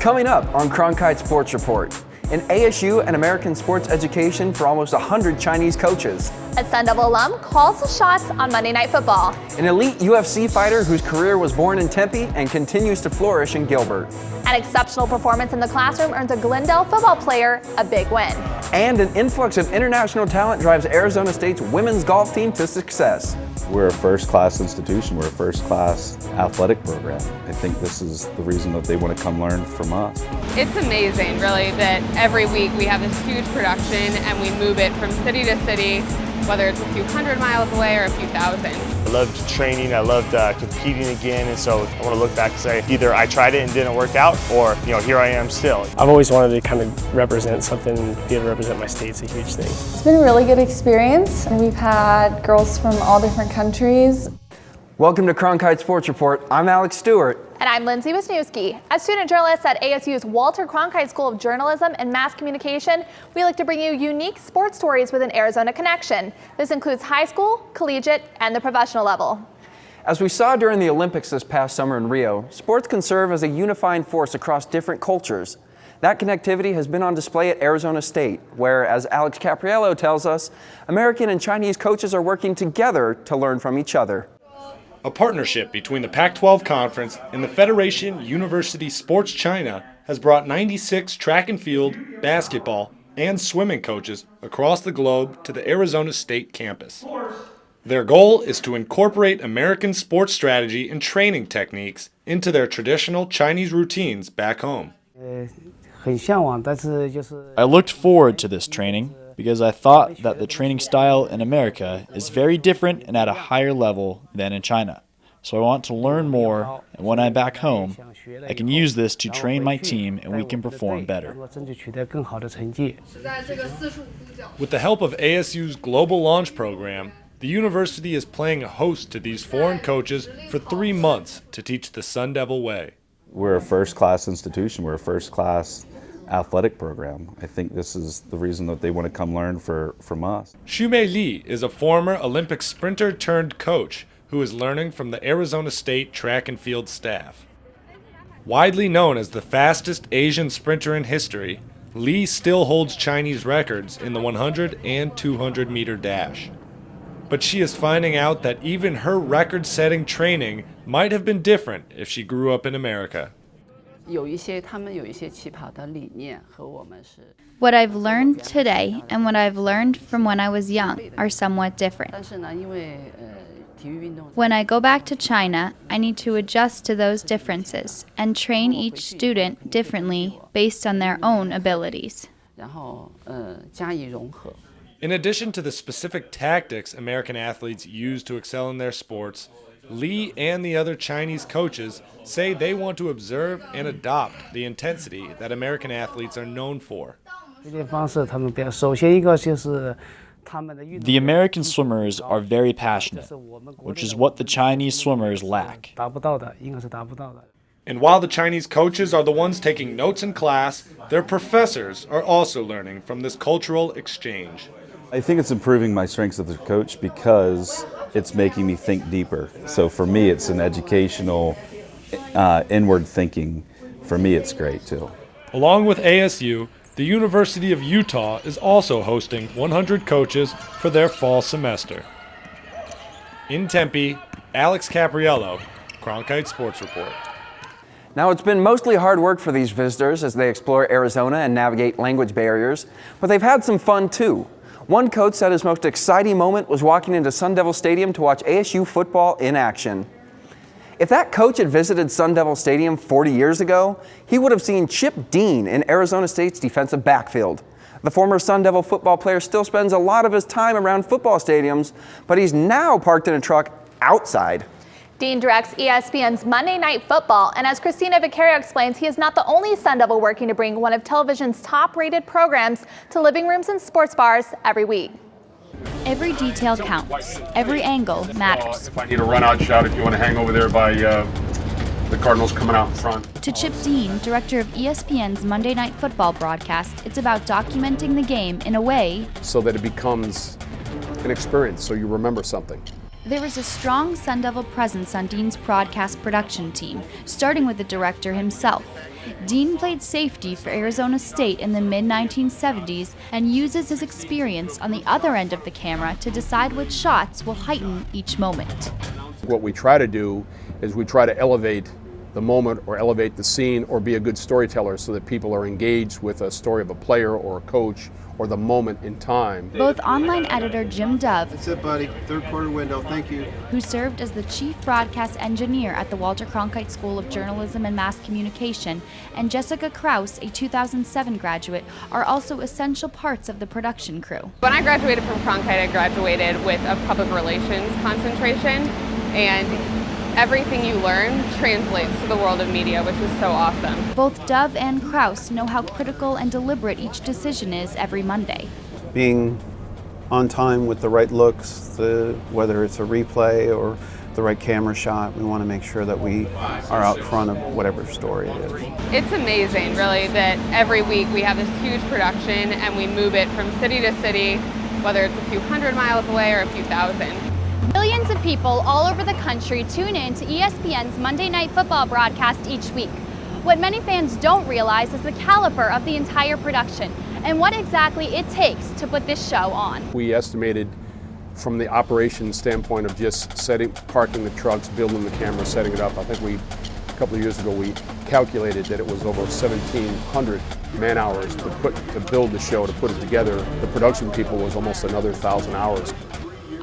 Coming up on Cronkite Sports Report, an ASU and American sports education for almost 100 Chinese coaches. A Sun Devil alum calls the shots on Monday Night Football. An elite UFC fighter whose career was born in Tempe and continues to flourish in Gilbert. An exceptional performance in the classroom earns a Glendale football player a big win. And an influx of international talent drives Arizona State's women's golf team to success. We're a first-class institution. We're a first-class athletic program. I think this is the reason that they want to come learn from us. It's amazing, really, that every week we have this huge production and we move it from city to city, whether it's a few hundred miles away or a few thousand. I loved training, I loved competing again, and so I want to look back and say either I tried it and didn't work out, or here I am still. I've always wanted to kind of represent something, be able to represent my state's a huge thing. It's been a really good experience, and we've had girls from all different countries. Welcome to Cronkite Sports Report. I'm Alex Stewart. And I'm Lindsay Wisniewski. As student journalists at ASU's Walter Cronkite School of Journalism and Mass Communication, we like to bring you unique sports stories with an Arizona connection. This includes high school, collegiate, and the professional level. As we saw during the Olympics this past summer in Rio, sports can serve as a unifying force across different cultures. That connectivity has been on display at Arizona State, where, as Alex Capriello tells us, American and Chinese coaches are working together to learn from each other. A partnership between the Pac-12 Conference and the Federation University Sports China has brought 96 track and field, basketball, and swimming coaches across the globe to the Arizona State campus. Their goal is to incorporate American sports strategy and training techniques into their traditional Chinese routines back home. I looked forward to this training because I thought that the training style in America is very different and at a higher level than in China. So I want to learn more, and when I'm back home, I can use this to train my team and we can perform better. With the help of ASU's Global Launch Program, the university is playing host to these foreign coaches for 3 months to teach the Sun Devil way. We're a first-class institution. We're a first-class athletic program. I think this is the reason that they want to come learn from us. Shumei Li is a former Olympic sprinter turned coach who is learning from the Arizona State track and field staff. Widely known as the fastest Asian sprinter in history, Li still holds Chinese records in the 100 and 200 meter dash. But she is finding out that even her record-setting training might have been different if she grew up in America. What I've learned today and what I've learned from when I was young are somewhat different. When I go back to China, I need to adjust to those differences and train each student differently based on their own abilities. In addition to the specific tactics American athletes use to excel in their sports, Li and the other Chinese coaches say they want to observe and adopt the intensity that American athletes are known for. The American swimmers are very passionate, which is what the Chinese swimmers lack. And while the Chinese coaches are the ones taking notes in class, their professors are also learning from this cultural exchange. I think it's improving my strengths as a coach because it's making me think deeper. So for me, it's an educational, inward thinking. For me, it's great too. Along with ASU, the University of Utah is also hosting 100 coaches for their fall semester. In Tempe, Alex Capriello, Cronkite Sports Report. Now, it's been mostly hard work for these visitors as they explore Arizona and navigate language barriers, but they've had some fun too. One coach said his most exciting moment was walking into Sun Devil Stadium to watch ASU football in action. If that coach had visited Sun Devil Stadium 40 years ago, he would have seen Chip Dean in Arizona State's defensive backfield. The former Sun Devil football player still spends a lot of his time around football stadiums, but he's now parked in a truck outside. Dean directs ESPN's Monday Night Football, and as Christina Vicario explains, he is not the only Sun Devil working to bring one of television's top-rated programs to living rooms and sports bars every week. Every detail counts. Every angle matters. If I need a run-out shot, if you want to hang over there by the Cardinals coming out in front. To Chip Dean, director of ESPN's Monday Night Football broadcast, it's about documenting the game in a way so that it becomes an experience, so you remember something. There is a strong Sun Devil presence on Dean's broadcast production team, starting with the director himself. Dean played safety for Arizona State in the mid-1970s and uses his experience on the other end of the camera to decide which shots will heighten each moment. What we try to do is we try to elevate the moment or elevate the scene or be a good storyteller so that people are engaged with a story of a player or a coach or the moment in time. Both online editor Jim Dove, That's it, buddy. Third quarter window. Thank you. who served as the chief broadcast engineer at the Walter Cronkite School of Journalism and Mass Communication, and Jessica Krause, a 2007 graduate, are also essential parts of the production crew. When I graduated from Cronkite, I graduated with a public relations concentration, and everything you learn translates to the world of media, which is so awesome. Both Dove and Krause know how critical and deliberate each decision is every Monday. Being on time with the right looks, whether it's a replay or the right camera shot, we want to make sure that we are out front of whatever story it is. It's amazing, really, that every week we have this huge production and we move it from city to city, whether it's a few hundred miles away or a few thousand. Millions of people all over the country tune in to ESPN's Monday Night Football broadcast each week. What many fans don't realize is the caliber of the entire production and what exactly it takes to put this show on. We estimated from the operations standpoint of just parking the trucks, building the camera, setting it up. I think a couple of years ago we calculated that it was over 1,700 man hours to build the show, to put it together. The production people was almost another 1,000 hours.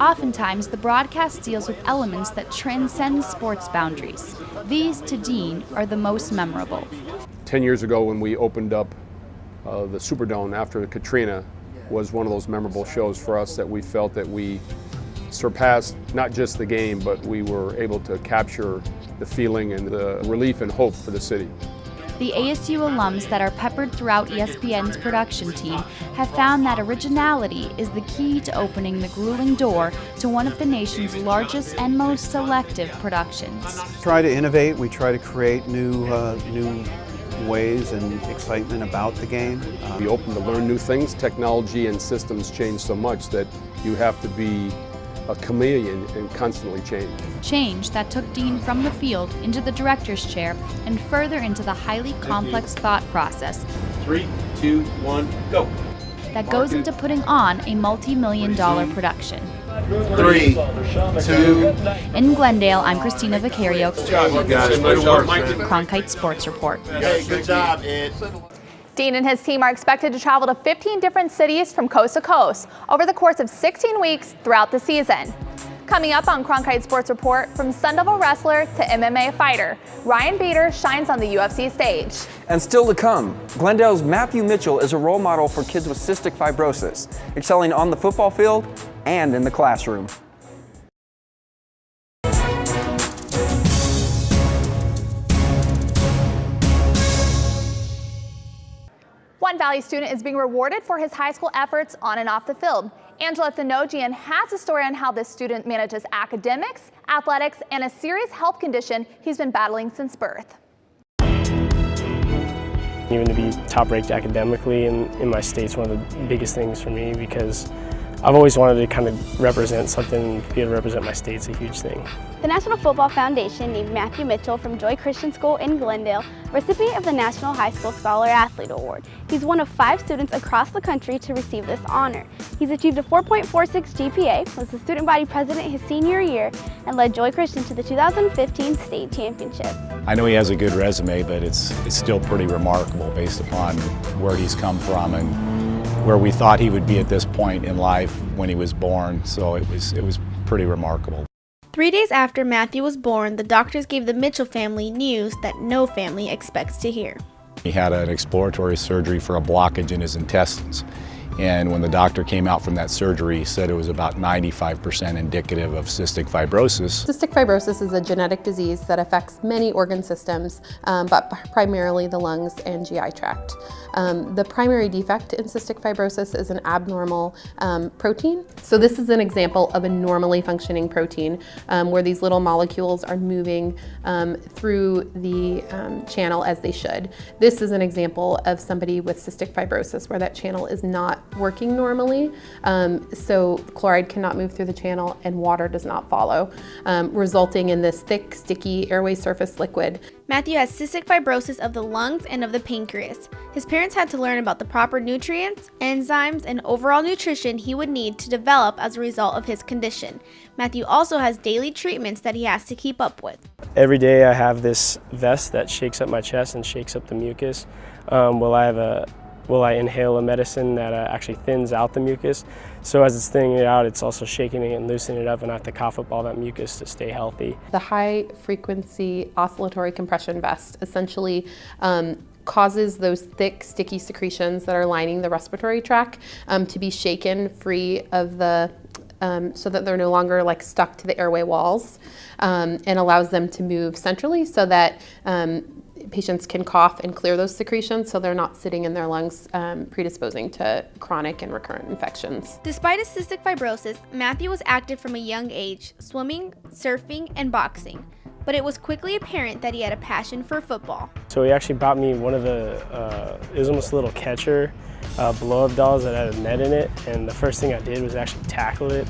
Oftentimes, the broadcast deals with elements that transcend sports boundaries. These, to Dean, are the most memorable. 10 years ago when we opened up the Superdome after Katrina was one of those memorable shows for us that we felt that we surpassed not just the game, but we were able to capture the feeling and the relief and hope for the city. The ASU alums that are peppered throughout ESPN's production team have found that originality is the key to opening the grueling door to one of the nation's largest and most selective productions. Try to innovate. We try to create new ways and excitement about the game. Be open to learn new things. Technology and systems change so much that you have to be a chameleon and constantly change. Change that took Dean from the field into the director's chair and further into the highly complex thought process 3, 2, 1, go. That goes into putting on a multi-million-dollar production. 3, 2. In Glendale, I'm Christina Vicario. Good job, you guys. Nice work. Cronkite Sports Report. Hey, good job, Ed. Dean and his team are expected to travel to 15 different cities from coast to coast over the course of 16 weeks throughout the season. Coming up on Cronkite Sports Report, from Sun Devil wrestler to MMA fighter, Ryan Bader shines on the UFC stage. And still to come, Glendale's Matthew Mitchell is a role model for kids with cystic fibrosis, excelling on the football field and in the classroom. One Valley student is being rewarded for his high school efforts on and off the field. Angela Thanogian has a story on how this student manages academics, athletics, and a serious health condition he's been battling since birth. Even to be top-ranked academically in my state's one of the biggest things for me, because I've always wanted to kind of represent something, be able to represent my state's a huge thing. The National Football Foundation named Matthew Mitchell from Joy Christian School in Glendale recipient of the National High School Scholar Athlete Award. He's one of 5 students across the country to receive this honor. He's achieved a 4.46 GPA, was the student body president his senior year, and led Joy Christian to the 2015 state championship. I know he has a good resume, but it's still pretty remarkable based upon where he's come from and where we thought he would be at this point in life when he was born, so it was pretty remarkable. 3 days after Matthew was born, the doctors gave the Mitchell family news that no family expects to hear. He had an exploratory surgery for a blockage in his intestines. And when the doctor came out from that surgery, he said it was about 95% indicative of cystic fibrosis. Cystic fibrosis is a genetic disease that affects many organ systems, but primarily the lungs and GI tract. The primary defect in cystic fibrosis is an abnormal protein. So this is an example of a normally functioning protein where these little molecules are moving through the channel as they should. This is an example of somebody with cystic fibrosis where that channel is not working normally, so chloride cannot move through the channel and water does not follow, resulting in this thick, sticky airway surface liquid. Matthew has cystic fibrosis of the lungs and of the pancreas. His parents had to learn about the proper nutrients, enzymes, and overall nutrition he would need to develop as a result of his condition. Matthew also has daily treatments that he has to keep up with. Every day I have this vest that shakes up my chest and shakes up the mucus. Will I inhale a medicine that actually thins out the mucus? So as it's thinning it out, it's also shaking it and loosening it up, and I have to cough up all that mucus to stay healthy. The high frequency oscillatory compression vest essentially causes those thick, sticky secretions that are lining the respiratory tract to be shaken free of the so that they're no longer like stuck to the airway walls, and allows them to move centrally so that patients can cough and clear those secretions so they're not sitting in their lungs, predisposing to chronic and recurrent infections. Despite his cystic fibrosis, Matthew was active from a young age, swimming, surfing, and boxing. But it was quickly apparent that he had a passion for football. So he actually bought me one of the, it was almost a little catcher, blow-up dolls that had a net in it, and the first thing I did was actually tackle it.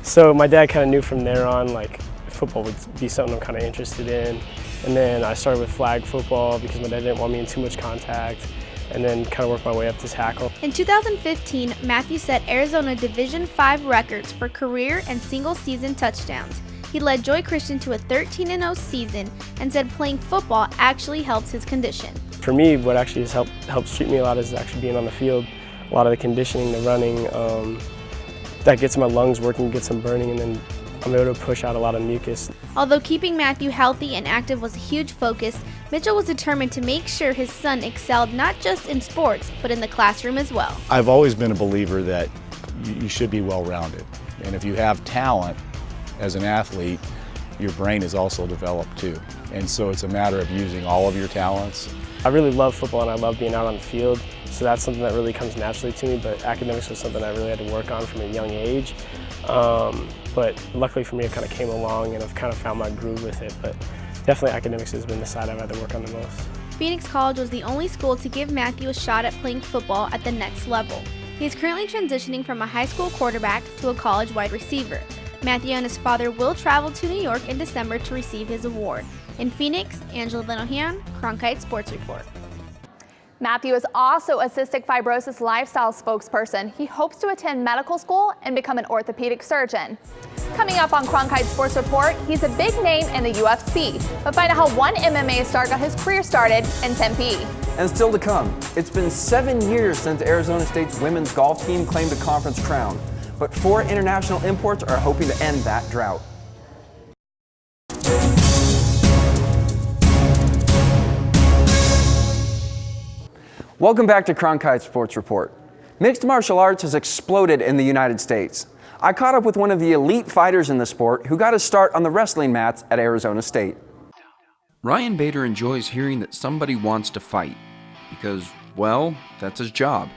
So my dad kind of knew from there on, like, football would be something I'm kind of interested in. And then I started with flag football because my dad didn't want me in too much contact, and then kind of worked my way up to tackle. In 2015, Matthew set Arizona Division V records for career and single-season touchdowns. He led Joy Christian to a 13-0 season and said playing football actually helps his condition. For me, what actually helps treat me a lot is actually being on the field. A lot of the conditioning, the running, that gets my lungs working, gets them burning, and then I'm able to push out a lot of mucus. Although keeping Matthew healthy and active was a huge focus, Mitchell was determined to make sure his son excelled not just in sports, but in the classroom as well. I've always been a believer that you should be well-rounded. And if you have talent as an athlete, your brain is also developed too. And so it's a matter of using all of your talents. I really love football and I love being out on the field, so that's something that really comes naturally to me, but academics was something I really had to work on from a young age. But luckily for me, it kind of came along and I've kind of found my groove with it, but definitely academics has been the side I've had to work on the most. Phoenix College was the only school to give Matthew a shot at playing football at the next level. He is currently transitioning from a high school quarterback to a college wide receiver. Matthew and his father will travel to New York in December to receive his award. In Phoenix, Angela Venojian, Cronkite Sports Report. Matthew is also a cystic fibrosis lifestyle spokesperson. He hopes to attend medical school and become an orthopedic surgeon. Coming up on Cronkite Sports Report, he's a big name in the UFC, but find out how one MMA star got his career started in Tempe. And still to come, it's been 7 years since Arizona State's women's golf team claimed a conference crown, but 4 international imports are hoping to end that drought. Welcome back to Cronkite Sports Report. Mixed martial arts has exploded in the United States. I caught up with one of the elite fighters in the sport who got his start on the wrestling mats at Arizona State. Ryan Bader enjoys hearing that somebody wants to fight because, well, that's his job.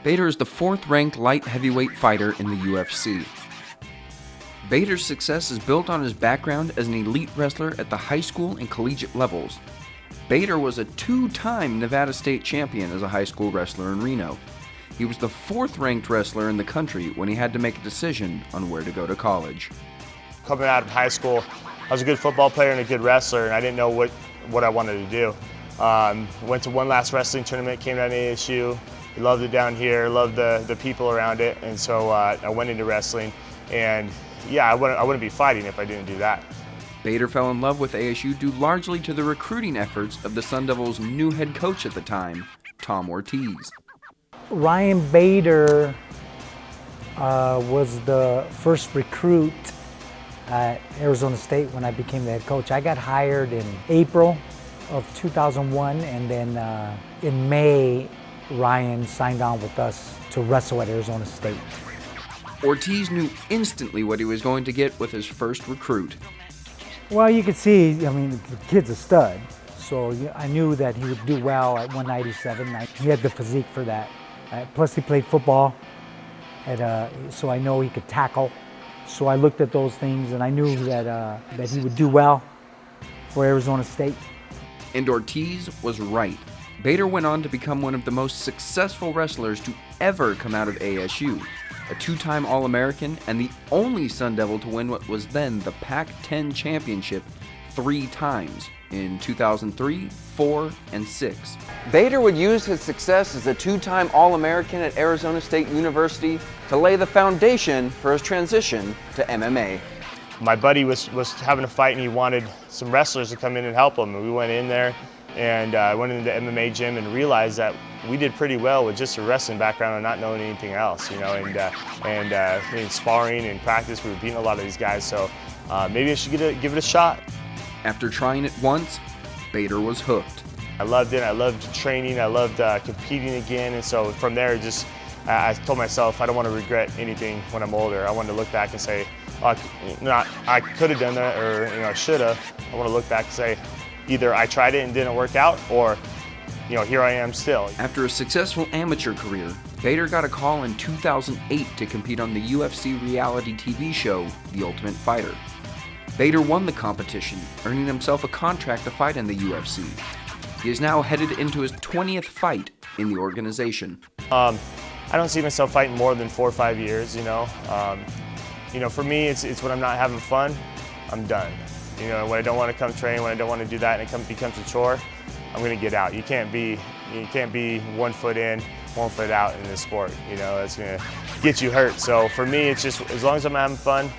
Bader is the 4th-ranked light heavyweight fighter in the UFC. Bader's success is built on his background as an elite wrestler at the high school and collegiate levels. Bader was a 2-time Nevada State champion as a high school wrestler in Reno. He was the 4th-ranked wrestler in the country when he had to make a decision on where to go to college. Coming out of high school, I was a good football player and a good wrestler, and I didn't know what I wanted to do. Went to one last wrestling tournament, came down to ASU. Loved it down here, loved the people around it, and so I went into wrestling. And yeah, I wouldn't be fighting if I didn't do that. Bader fell in love with ASU due largely to the recruiting efforts of the Sun Devils' new head coach at the time, Tom Ortiz. Ryan Bader was the first recruit at Arizona State when I became the head coach. I got hired in April of 2001, and then in May, Ryan signed on with us to wrestle at Arizona State. Ortiz knew instantly what he was going to get with his first recruit. Well, you could see, I mean, the kid's a stud. So I knew that he would do well at 197. He had the physique for that. Plus he played football, so I know he could tackle. So I looked at those things and I knew that he would do well for Arizona State. And Ortiz was right. Bader went on to become one of the most successful wrestlers to ever come out of ASU, a two-time All-American and the only Sun Devil to win what was then the Pac-10 championship 3 times in 2003, 4, and 6. Bader would use his success as a 2-time All-American at Arizona State University to lay the foundation for his transition to MMA. My buddy was having a fight and he wanted some wrestlers to come in and help him. And we went in there and I went into the MMA gym and realized that we did pretty well with just a wrestling background and not knowing anything else, you know, and in sparring and practice we were beating a lot of these guys, so maybe I should give it a shot. After trying it once, Bader was hooked. I loved it, I loved training, I loved competing again, and so from there I told myself I don't want to regret anything when I'm older. I want to look back and say, I could have done that, or I should have. I want to look back and say, either I tried it and didn't work out, or here I am still. After a successful amateur career, Bader got a call in 2008 to compete on the UFC reality TV show, The Ultimate Fighter. Bader won the competition, earning himself a contract to fight in the UFC. He is now headed into his 20th fight in the organization. I don't see myself fighting more than 4 or 5 years, For me, it's when I'm not having fun, I'm done. When I don't want to come train, when I don't want to do that and it becomes a chore, I'm going to get out. You can't be 1 foot in, 1 foot out in this sport. It's going to get you hurt. So for me, it's just as long as I'm having fun,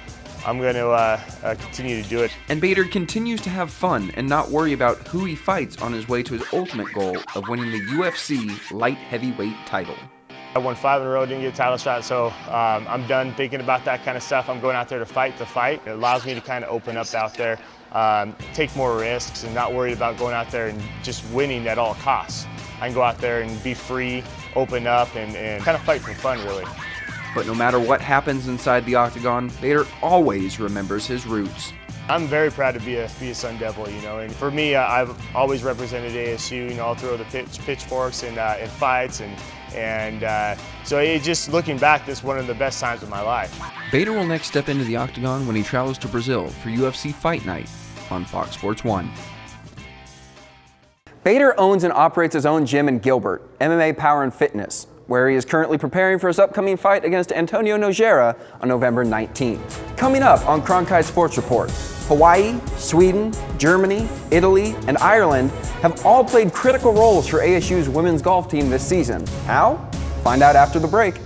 I'm going to continue to do it. And Bader continues to have fun and not worry about who he fights on his way to his ultimate goal of winning the UFC light heavyweight title. I won 5 in a row, didn't get a title shot, so I'm done thinking about that kind of stuff. I'm going out there to fight. It allows me to kind of open up out there, take more risks, and not worry about going out there and just winning at all costs. I can go out there and be free, open up, and kind of fight for fun, really. But no matter what happens inside the octagon, Bader always remembers his roots. I'm very proud to be a Sun Devil, and for me, I've always represented ASU, all through the pitchforks and fights, and so just looking back, this is one of the best times of my life. Bader will next step into the octagon when he travels to Brazil for UFC Fight Night on Fox Sports 1. Bader owns and operates his own gym in Gilbert, MMA Power and Fitness, where he is currently preparing for his upcoming fight against Antonio Nogueira on November 19th. Coming up on Cronkite Sports Report, Hawaii, Sweden, Germany, Italy, and Ireland have all played critical roles for ASU's women's golf team this season. How? Find out after the break.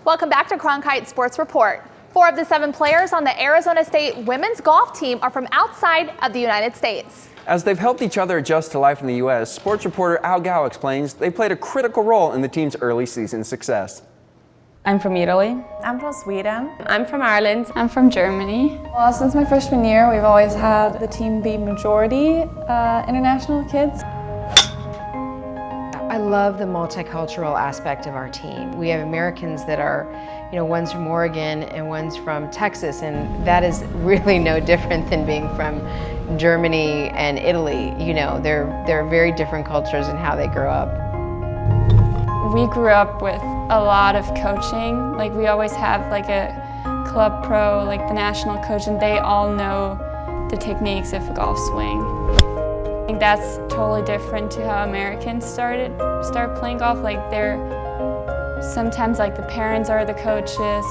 Welcome back to Cronkite Sports Report. 4 of the 7 players on the Arizona State women's golf team are from outside of the United States. As they've helped each other adjust to life in the U.S., sports reporter Al Gao explains they played a critical role in the team's early season success. I'm from Italy. I'm from Sweden. I'm from Ireland. I'm from Germany. Well, since my freshman year, we've always had the team be majority international kids. I love the multicultural aspect of our team. We have Americans that are, one's from Oregon and one's from Texas, and that is really no different than being from Germany and Italy. They're very different cultures in how they grow up. We grew up with a lot of coaching. We always have a club pro, the national coach, and they all know the techniques of a golf swing. I think that's totally different to how Americans start playing golf. Sometimes the parents are the coaches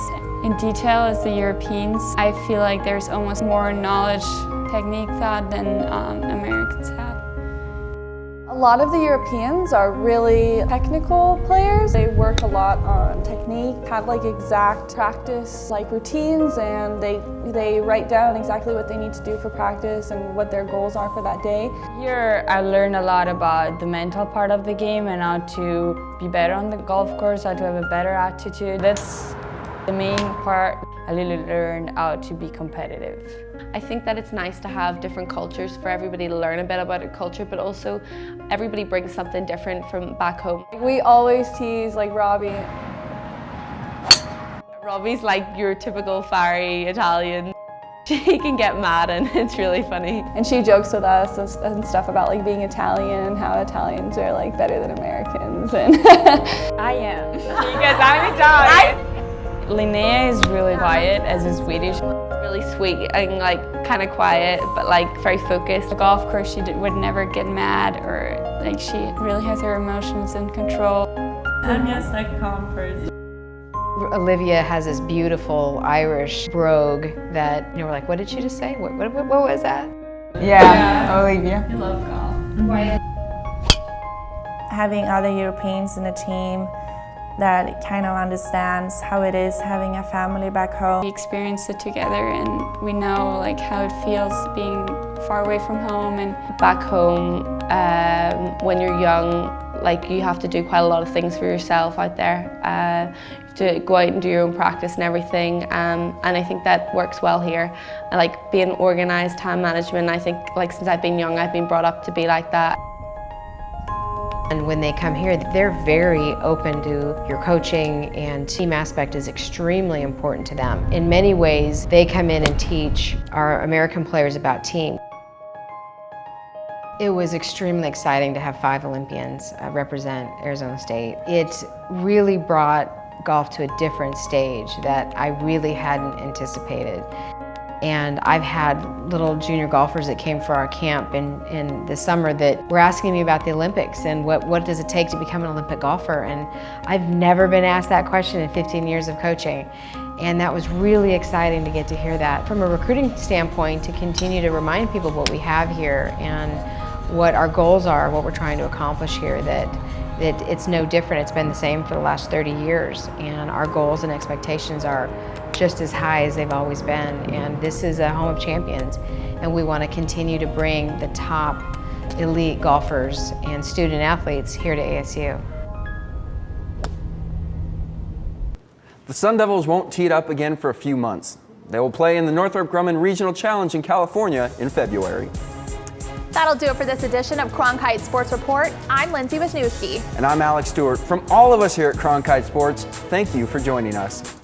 in detail as the Europeans. I feel like there's almost more knowledge, technique thought than Americans have. A lot of the Europeans are really technical players. They work a lot on technique, have exact practice routines, and they write down exactly what they need to do for practice and what their goals are for that day. Here I learned a lot about the mental part of the game and how to be better on the golf course, how to have a better attitude. That's the main part. I really learned how to be competitive. I think that it's nice to have different cultures for everybody to learn a bit about a culture, but also everybody brings something different from back home. We always tease Robbie. Robbie's your typical fiery Italian. She can get mad and it's really funny. And she jokes with us and stuff about being Italian and how Italians are better than Americans. And I am, because I'm Italian. Linnea is really quiet, as is Swedish. Really sweet and like kind of quiet, but like very focused. The golf course, she would never get mad, or like she really has her emotions in control. I'm just a calm person. Olivia has this beautiful Irish brogue that, we're like, what did she just say? What was that? Yeah, Olivia. I love golf. Having other Europeans in the team that kind of understands how it is having a family back home. We experienced it together, and we know like how it feels being far away from home. And back home, when you're young, like you have to do quite a lot of things for yourself out there. You have to go out and do your own practice and everything, and I think that works well here. I like being organized, time management. I think like since I've been young, I've been brought up to be like that. And when they come here, they're very open to your coaching, and team aspect is extremely important to them. In many ways, they come in and teach our American players about team. It was extremely exciting to have 5 Olympians represent Arizona State. It really brought golf to a different stage that I really hadn't anticipated. And I've had little junior golfers that came for our camp in the summer that were asking me about the Olympics and what does it take to become an Olympic golfer. And I've never been asked that question in 15 years of coaching. And that was really exciting to get to hear that. From a recruiting standpoint, to continue to remind people what we have here and what our goals are, what we're trying to accomplish here, that it's no different. It's been the same for the last 30 years. And our goals and expectations are just as high as they've always been. And this is a home of champions. And we want to continue to bring the top elite golfers and student athletes here to ASU. The Sun Devils won't tee it up again for a few months. They will play in the Northrop Grumman Regional Challenge in California in February. That'll do it for this edition of Cronkite Sports Report. I'm Lindsay Wisniewski. And I'm Alex Stewart. From all of us here at Cronkite Sports, thank you for joining us.